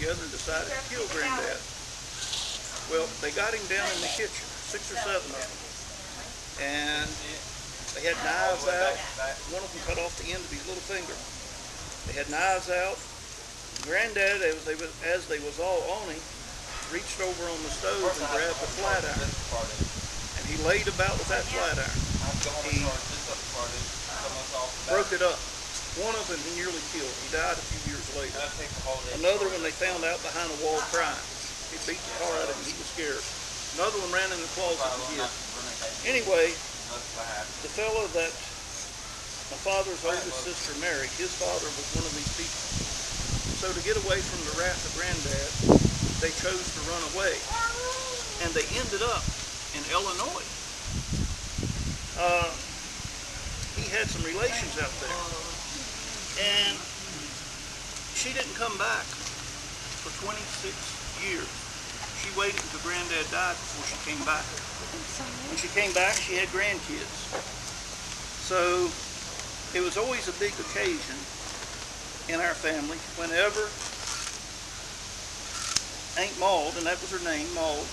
together and decided to kill Granddad. Well, they got him down in the kitchen, 6 or 7 of them, and they had knives out. One of them cut off the end of his little finger. They had knives out. Granddad, as they was all on him, reached over on the stove and grabbed a flat iron, and he laid about with that flat iron. He broke it up. One of them he nearly killed. He died a few years later. Another one they found out behind a wall crying. He beat the car out of him. He was scared. Another one ran in the closet and hid. Anyway, the fellow that my father's oldest sister married, his father was one of these people. So to get away from the wrath of Granddad, they chose to run away. And they ended up in Illinois. He had some relations out there. And she didn't come back for 26 years. She waited until Granddad died before she came back. When she came back, she had grandkids. So it was always a big occasion in our family whenever Aunt Maud, and that was her name, Maud,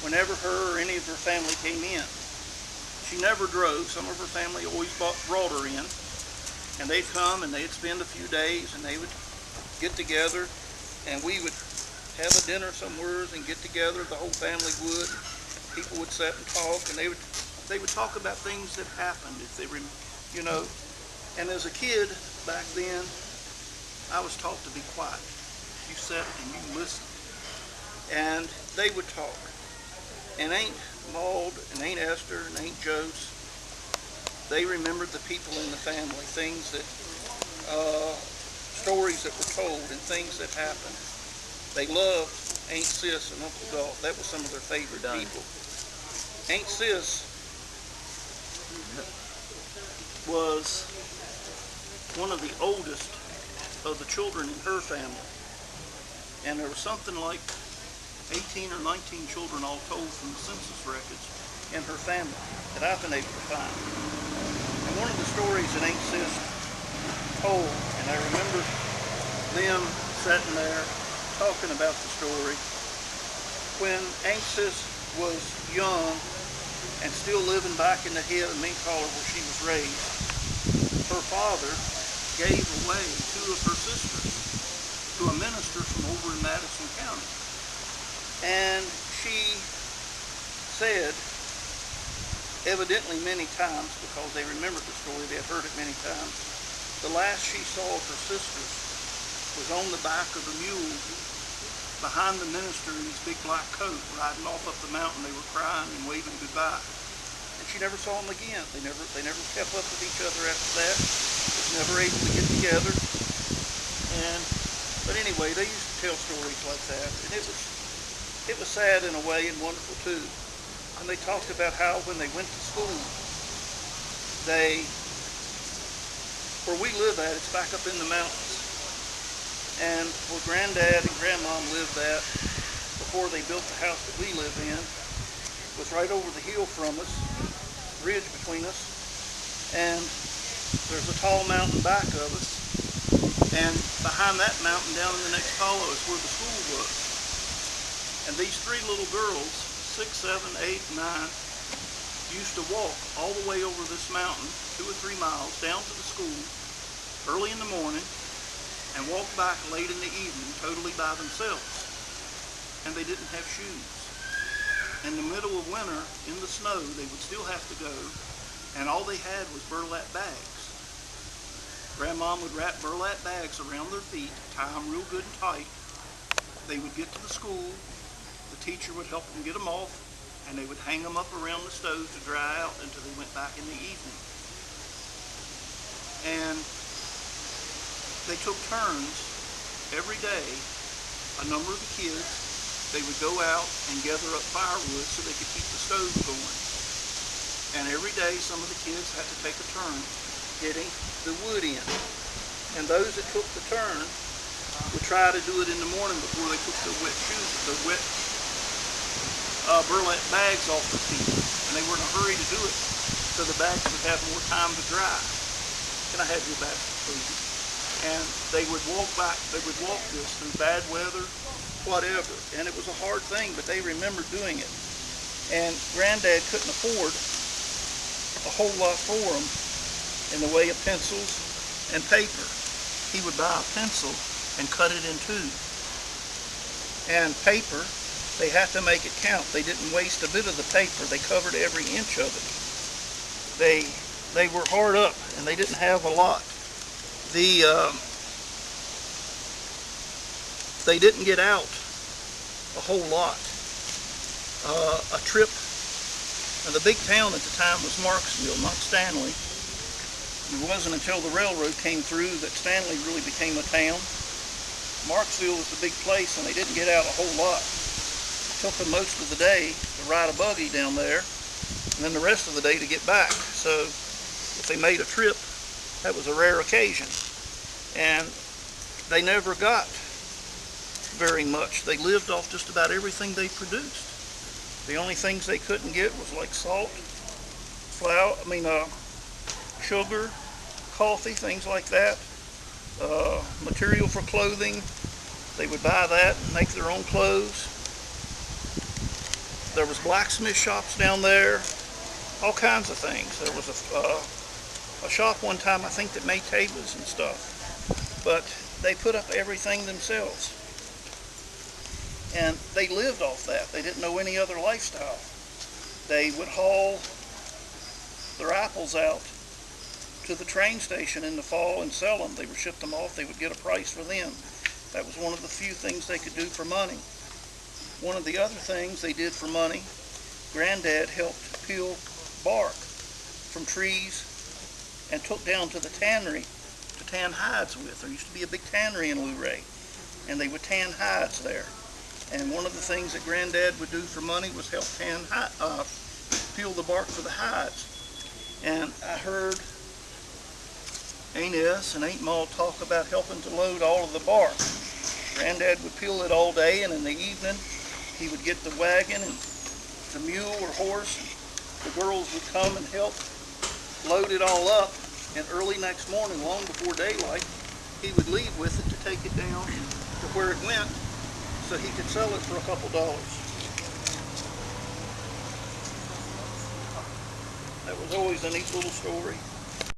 whenever her or any of her family came in. She never drove. Some of her family always brought her in. And they'd come and they'd spend a few days and they would get together and we would have a dinner somewhere and get together. The whole family would. People would sit and talk and they would talk about things that happened, if they were, you know. And as a kid back then, I was taught to be quiet. You sat and you listened. And they would talk. And Aunt Maud and Aunt Esther and Aunt Jose, they remembered the people in the family, things that, stories that were told and things that happened. They loved Aunt Sis and Uncle Dolph. That was some of their favorite people. Aunt Sis was one of the oldest of the children in her family. And there was something like 18 or 19 children all told from the census records in her family that I've been able to find. And one of the stories that Aunt Sis told, and I remember them sitting there talking about the story, when Aunt Sis was young and still living back in the head of Mink Holler where she was raised, her father gave away 2 of her sisters to a minister from over in Madison County. And she said, evidently many times, because they remembered the story, they had heard it many times, the last she saw of her sisters was on the back of a mule behind the minister in his big black coat, riding off up the mountain. They were crying and waving goodbye. And she never saw them again. They never kept up with each other after that. They was never able to get together. But anyway, they used to tell stories like that. And it was sad in a way and wonderful too. And they talked about how when they went to school, where we live at, it's back up in the mountains. And where Granddad and Grandmom lived at before they built the house that we live in was right over the hill from us, ridge between us. And there's a tall mountain back of us. And behind that mountain, down in the next hollow, is where the school was. And these 3 little girls, 6, 7, 8, 9, used to walk all the way over this mountain, 2 or 3 miles, down to the school early in the morning and walk back late in the evening totally by themselves. And they didn't have shoes. In the middle of winter, in the snow, they would still have to go, and all they had was burlap bags. Grandmom would wrap burlap bags around their feet, tie them real good and tight. They would get to the school, the teacher would help them get them off, and they would hang them up around the stove to dry out until they went back in the evening. And they took turns every day. A number of the kids, they would go out and gather up firewood so they could keep the stove going. And every day some of the kids had to take a turn getting the wood in. And those that took the turn would try to do it in the morning before they took their wet shoes, their wet burlap bags off their feet. And they were in a hurry to do it so the bags would have more time to dry. Can I have your basket, please? And they would walk this through bad weather, whatever. And it was a hard thing, but they remembered doing it. And Granddad couldn't afford a whole lot for them in the way of pencils and paper. He would buy a pencil and cut it in two. And paper, they had to make it count. They didn't waste a bit of the paper. They covered every inch of it. They were hard up, and they didn't have a lot. They didn't get out a whole lot. A trip, and the big town at the time was Marksville, not Stanley. It wasn't until the railroad came through that Stanley really became a town. Marksville was the big place, and they didn't get out a whole lot. It took them most of the day to ride a buggy down there, and then the rest of the day to get back. So if they made a trip, that was a rare occasion. And they never got very much. They lived off just about everything they produced. The only things they couldn't get was like salt, flour, sugar, coffee, things like that. Material for clothing, they would buy that and make their own clothes. There was blacksmith shops down there, all kinds of things. There was a shop one time, I think, that made tables and stuff. But they put up everything themselves. And they lived off that. They didn't know any other lifestyle. They would haul their apples out to the train station in the fall and sell them. They would ship them off. They would get a price for them. That was one of the few things they could do for money. One of the other things they did for money, Granddad helped peel bark from trees and took down to the tannery to tan hides with. There used to be a big tannery in Luray, and they would tan hides there. And one of the things that Granddad would do for money was help peel the bark for the hides. And I heard Aunt Ess and Aunt Ma talk about helping to load all of the bark. Granddad would peel it all day, and in the evening he would get the wagon and the mule or horse. The girls would come and help load it all up, and early next morning, long before daylight, he would leave with it to take it down to where it went so he could sell it for a couple dollars. That was always a neat little story.